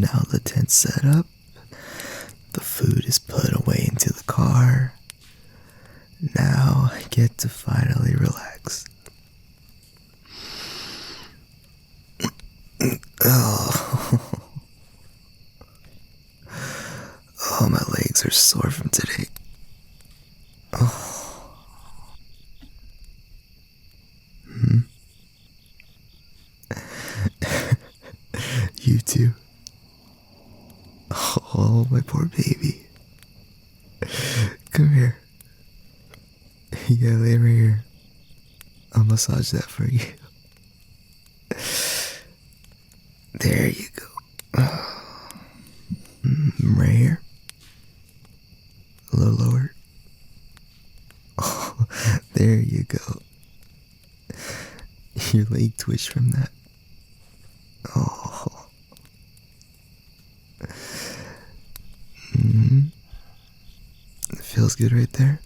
Now the tent's set up. The food is put away into the car. Now I get to finally relax. Oh. Oh, my legs are sore from today. Oh. You too. Oh, my poor baby. Come here. Yeah, lay right here. I'll massage that for you. There you go. Right here. A little lower. Oh, there you go. Your leg twitched from that. Oh. It feels good right there.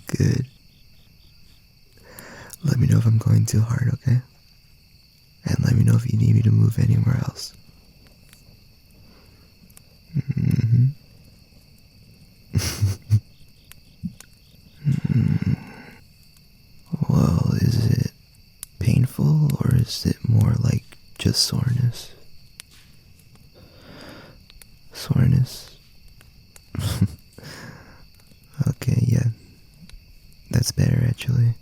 Good. Let me know if I'm going too hard, okay? And let me know if you need me to move anywhere else. Well, is it painful or is it more like just soreness? Soreness? Okay, yeah. That's better actually.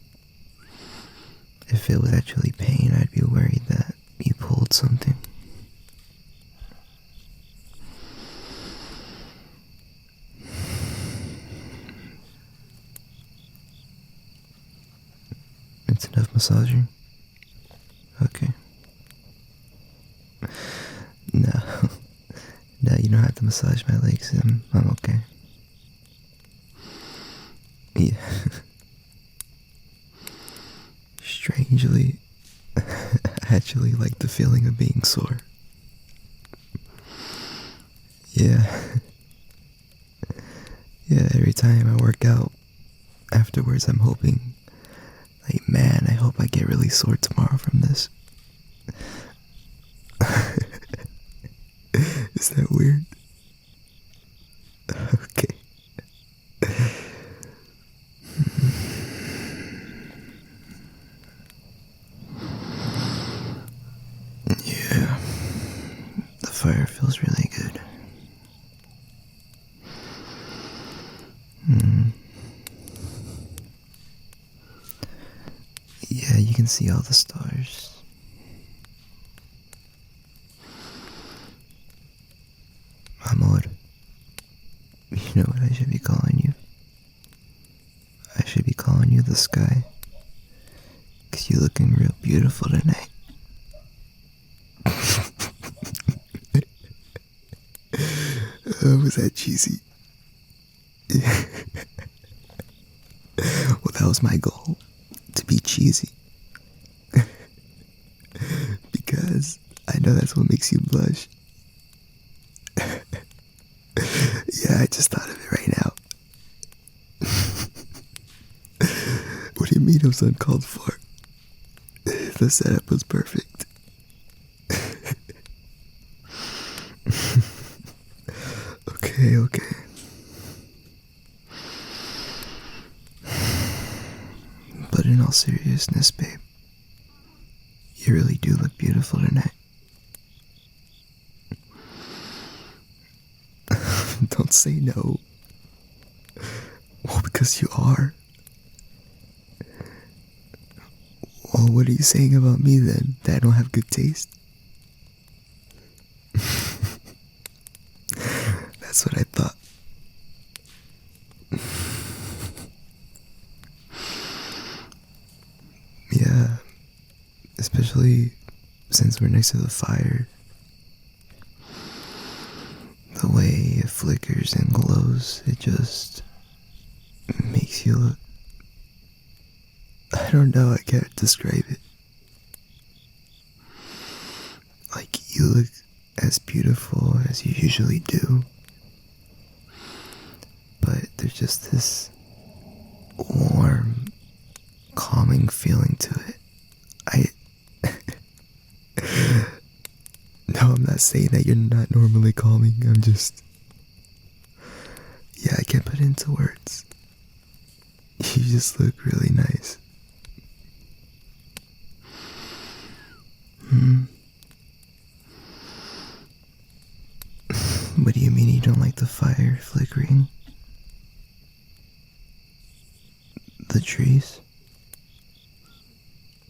If it was actually pain, I'd be worried that you pulled something. It's enough massaging? Okay. No. No, you don't have to massage my legs. I'm okay. Yeah. Strangely, I actually like the feeling of being sore. Yeah. Yeah, every time I work out, afterwards I'm hoping, like, man, I hope I get really sore tomorrow from this. Is that weird? Okay. Yeah, the fire feels really good. Yeah, you can see all the stars. Amor, you know what I should be calling you? I should be calling you the sky. 'Cause you're looking real beautiful tonight. Was that cheesy? Well, that was my goal, to be cheesy. Because I know that's what makes you blush. Yeah, I just thought of it right now. What do you mean it was uncalled for? The setup was perfect. Okay. But in all seriousness, babe, you really do look beautiful tonight. Don't say no. Well, because you are. Well, what are you saying about me then? That I don't have good taste? That's what I thought. Yeah, especially since we're next to the fire. The way it flickers and glows, it just makes you look... I don't know, I can't describe it. Like, you look as beautiful as you usually do. But there's just this warm, calming feeling to it. No, I'm not saying that you're not normally calming. I'm just... Yeah, I can't put it into words. You just look really nice. What do you mean you don't like the fire flickering? The trees?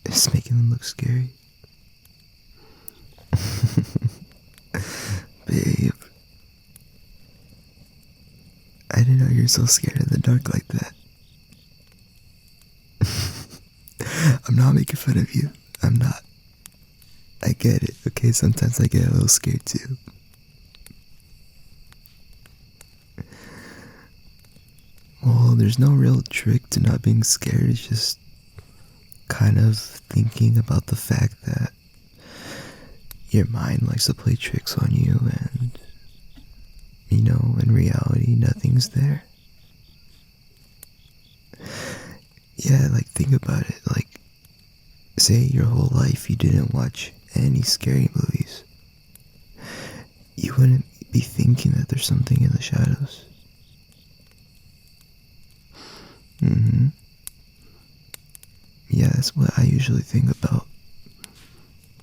It's making them look scary. Babe. I didn't know you were so scared of the dark like that. I'm not making fun of you. I'm not. I get it, okay? Sometimes I get a little scared too. Well, there's no real trick to not being scared. It's just kind of thinking about the fact that your mind likes to play tricks on you and, you know, in reality, nothing's there. Yeah, like, think about it. Like, say your whole life you didn't watch any scary movies. You wouldn't be thinking that there's something in the shadows. Yeah, that's what I usually think about.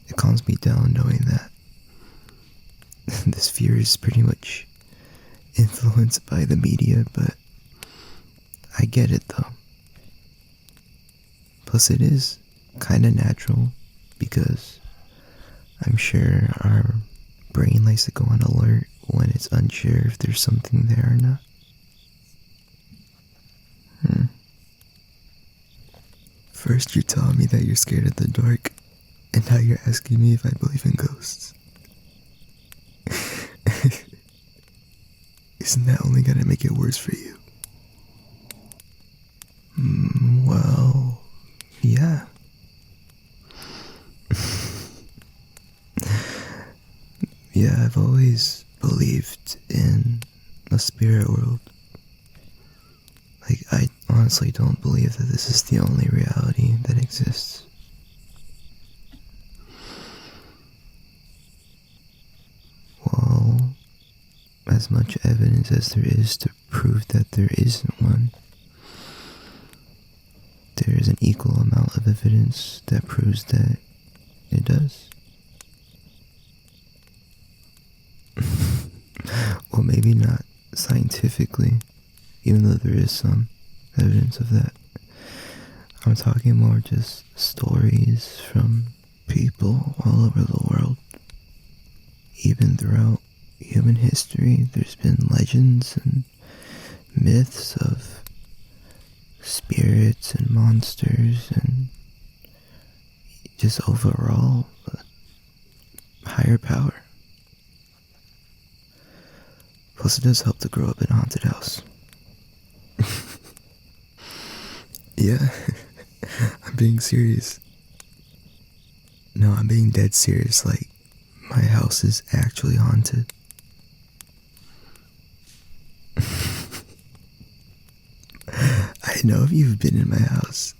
It calms me down knowing that this fear is pretty much influenced by the media, but I get it though. Plus it is kind of natural because I'm sure our brain likes to go on alert when it's unsure if there's something there or not. First you're telling me that you're scared of the dark, and now you're asking me if I believe in ghosts. Isn't that only gonna make it worse for you? Well, yeah. Yeah, I've always believed in a spirit world. Like, I honestly don't believe that this is the only reality that exists. Well, as much evidence as there is to prove that there isn't one, there is an equal amount of evidence that proves that it does. Well, maybe not scientifically, even though there is some evidence of that. I'm talking more just stories from people all over the world. Even throughout human history, there's been legends and myths of spirits and monsters and just overall higher power. Plus it does help to grow up in a haunted house. Yeah, I'm being serious. No, I'm being dead serious. Like, my house is actually haunted. I know if you've been in my house.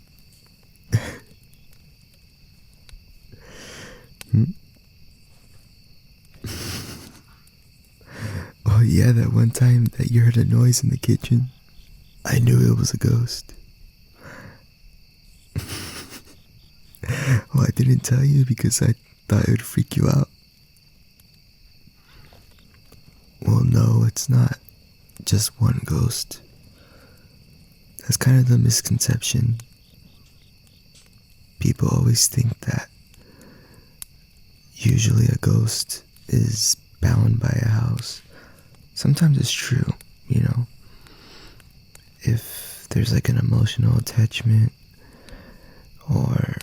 Oh yeah, that one time that you heard a noise in the kitchen. I knew it was a ghost. Well, I didn't tell you because I thought it would freak you out. Well, no, it's not just one ghost. That's kind of the misconception. People always think that usually a ghost is bound by a house. Sometimes it's true, you know. If there's like an emotional attachment, or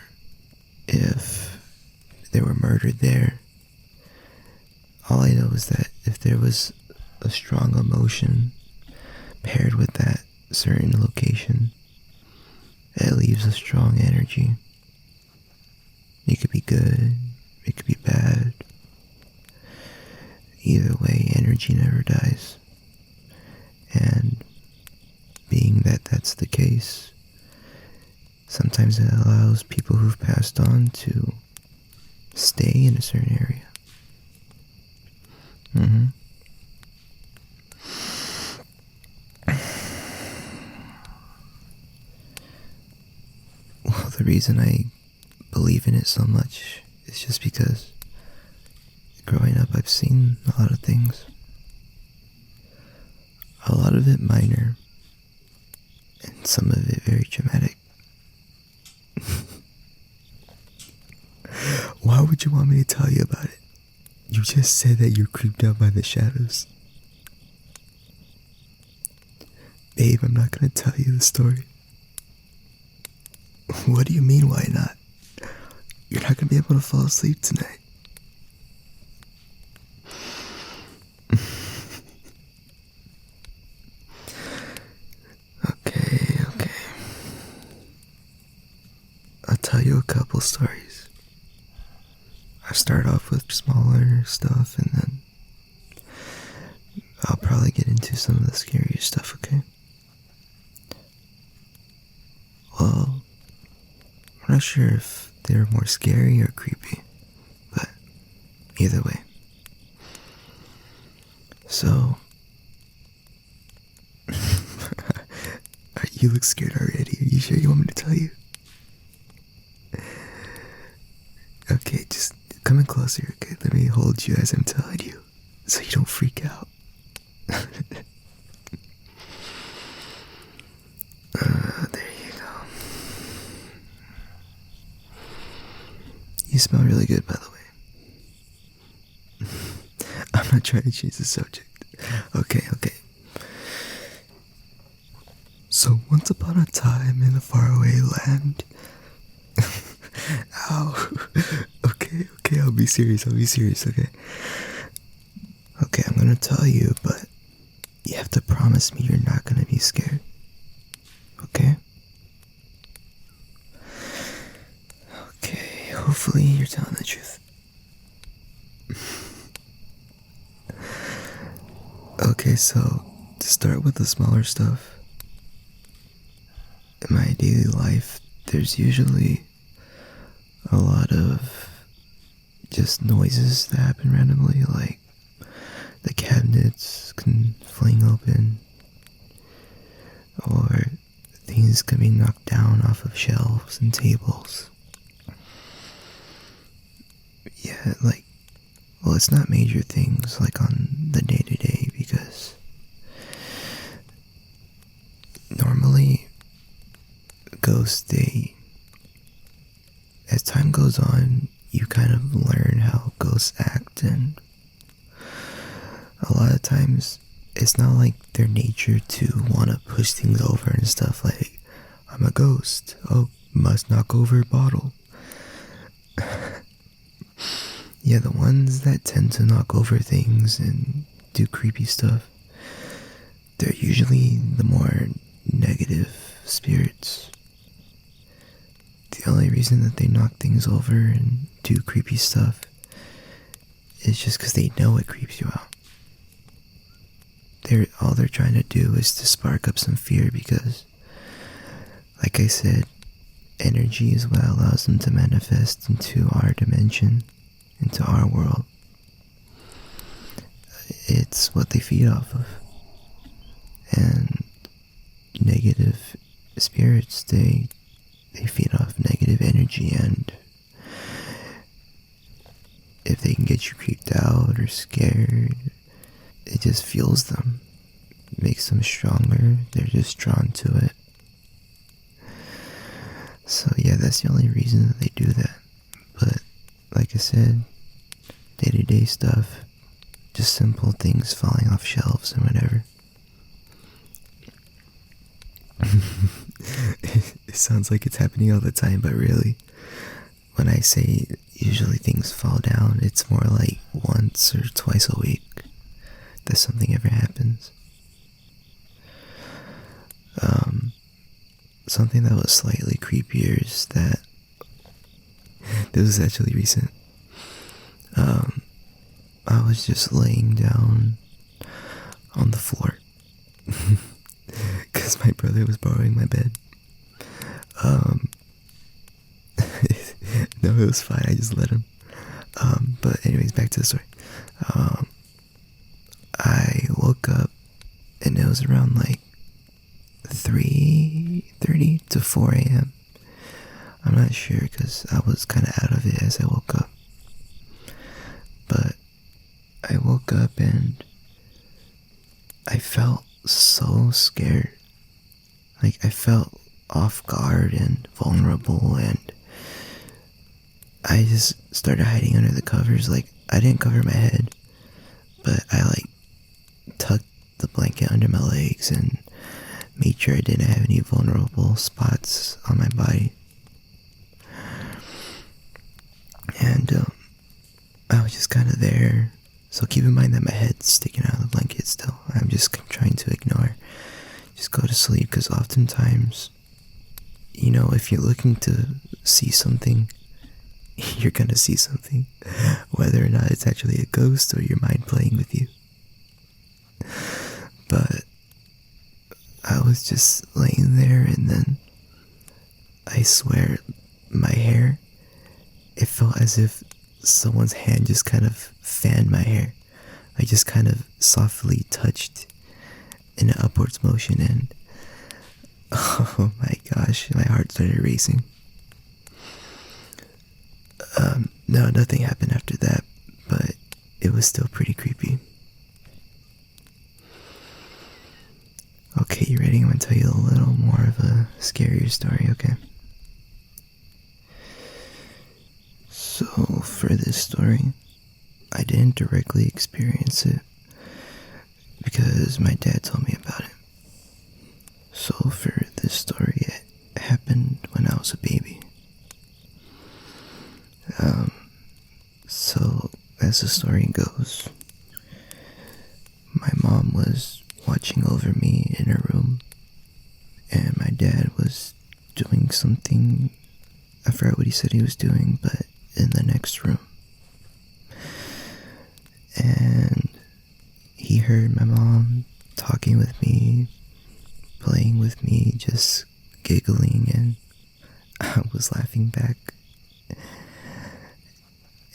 if they were murdered there. All I know is that if there was a strong emotion paired with that certain location, it leaves a strong energy. It could be good, it could be bad. Either way, energy never dies. And being that that's the case, sometimes it allows people who've passed on to stay in a certain area. Mm-hmm. Well, the reason I believe in it so much is just because growing up I've seen a lot of things. A lot of it minor, and some of it very dramatic. Why would you want me to tell you about it? You just said that you're creeped out by the shadows. Babe, I'm not gonna tell you the story. What do you mean, why not? You're not gonna be able to fall asleep tonight. Okay. I'll tell you a couple stories. I start off with smaller stuff and then I'll probably get into some of the scarier stuff, okay? Well, I'm not sure if they're more scary or creepy, but either way. So, you look scared already. Are you sure you want me to tell you? Okay, just come in closer, okay? Let me hold you as I'm telling you, so you don't freak out. There you go. You smell really good, by the way. I'm not trying to change the subject. Okay. So once upon a time in a faraway land. Ow. Okay, I'll be serious, okay? Okay, I'm gonna tell you, but you have to promise me you're not gonna be scared. Okay? Okay, hopefully you're telling the truth. Okay, so to start with the smaller stuff, in my daily life, there's usually a lot of just noises that happen randomly, like the cabinets can fling open, or things can be knocked down off of shelves and tables. Yeah, well, it's not major things like on the day-to-day, because normally ghosts, as time goes on, you kind of learn how ghosts act, and a lot of times it's not like their nature to want to push things over and stuff, like, I'm a ghost, oh, must knock over a bottle. Yeah, the ones that tend to knock over things and do creepy stuff, they're usually the more negative spirits. The only reason that they knock things over and do creepy stuff is just because they know it creeps you out. All they're trying to do is to spark up some fear, because, like I said, energy is what allows them to manifest into our dimension, into our world. It's what they feed off of. And negative spirits, they feed off negative energy, and if they can get you creeped out or scared, it just fuels them, makes them stronger. They're just drawn to it. So yeah, that's the only reason that they do that. But like I said, day-to-day stuff, just simple things falling off shelves and whatever. It sounds like it's happening all the time, but really, when I say usually things fall down, it's more like once or twice a week that something ever happens. Something that was slightly creepier is that this was actually recent. I was just laying down on the floor because my brother was borrowing my bed. No, it was fine, I just let him. But anyways, back to the story. woke up and it was around like 3:30 to 4 a.m. I'm not sure because I was kind of out of it as I woke up. But I woke up and I felt so scared. Like I felt off guard and vulnerable, and I just started hiding under the covers. Like I didn't cover my head, but I like tucked the blanket under my legs and made sure I didn't have any vulnerable spots on my body. And I was just kind of there. So keep in mind that my head's sticking out of the blanket still. I'm just trying to ignore. Just go to sleep, because oftentimes, you know, if you're looking to see something, you're gonna see something. Whether or not it's actually a ghost or your mind playing with you. But I was just laying there, and then I swear my hair, it felt as if someone's hand just kind of fanned my hair. I just kind of softly touched in an upwards motion, and oh my gosh, my heart started racing. No, nothing happened after that, but it was still pretty creepy. Okay, you ready? I'm gonna tell you a little more of a scarier story, okay? So, for this story, I didn't directly experience it because my dad told me about it. So, for this story, it happened when I was a baby. So, as the story goes, my mom was watching over me in her room, and my dad was doing something, I forgot what he said he was doing, but in the next room. And he heard my mom talking with me, playing with me, just giggling, and I was laughing back.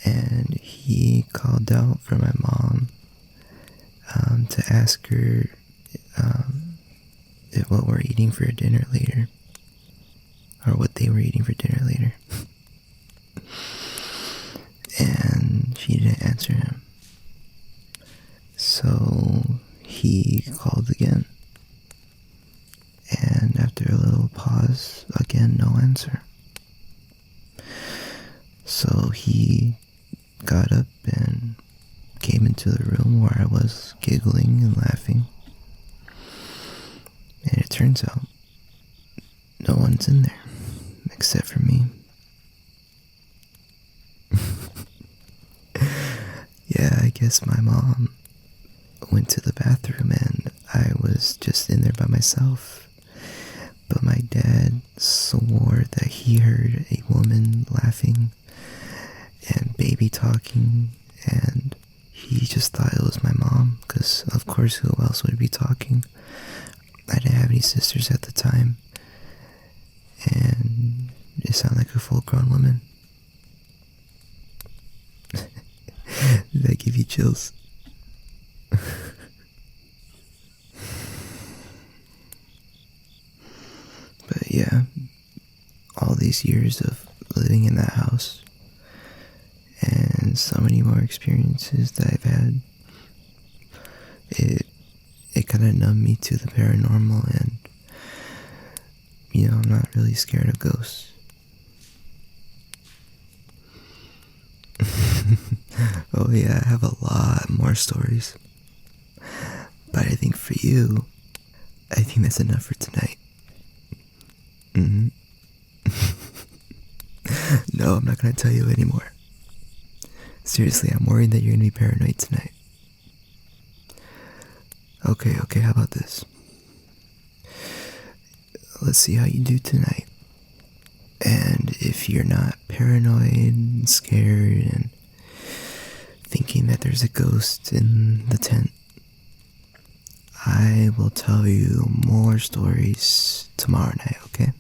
And he called out for my mom to ask her what we're eating for dinner later, or what they were eating for dinner later. And she didn't answer him. So he called again, and after a little pause, again no answer. So he got up and came into the room where I was giggling and laughing, and it turns out no one's in there except for me. Yeah, I guess my mom went to the bathroom and I was just in there by myself. But my dad swore that he heard a woman laughing and baby talking, and he just thought it was my mom, because of course who else would be talking? I didn't have any sisters at the time, and it sounded like a full-grown woman. Did that give you chills? But yeah, all these years of living in that house, and so many more experiences that I've had, it kind of numbed me to the paranormal, and you know, I'm not really scared of ghosts. Oh yeah, I have a lot more stories, but I think for you, I think that's enough for tonight. No, I'm not gonna tell you anymore. Seriously, I'm worried that you're gonna be paranoid tonight. Okay, how about this? Let's see how you do tonight. And if you're not paranoid and scared and thinking that there's a ghost in the tent, I will tell you more stories tomorrow night, okay?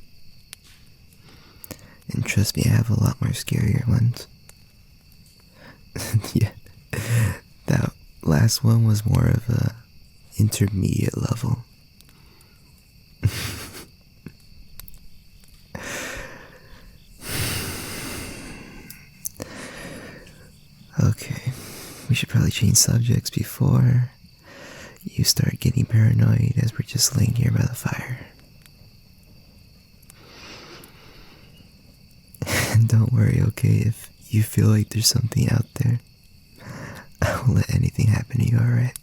And trust me, I have a lot more scarier ones. Yeah, that last one was more of a intermediate level. Okay, we should probably change subjects before you start getting paranoid as we're just laying here by the fire. And don't worry, okay, if you feel like there's something out there, I won't let anything happen to you, alright?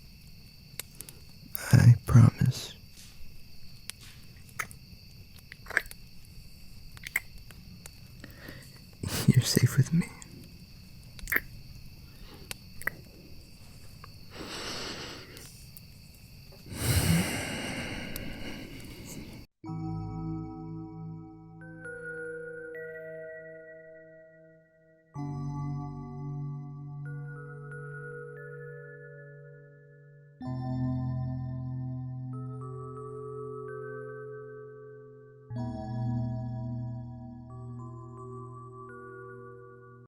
I promise. You're safe with me.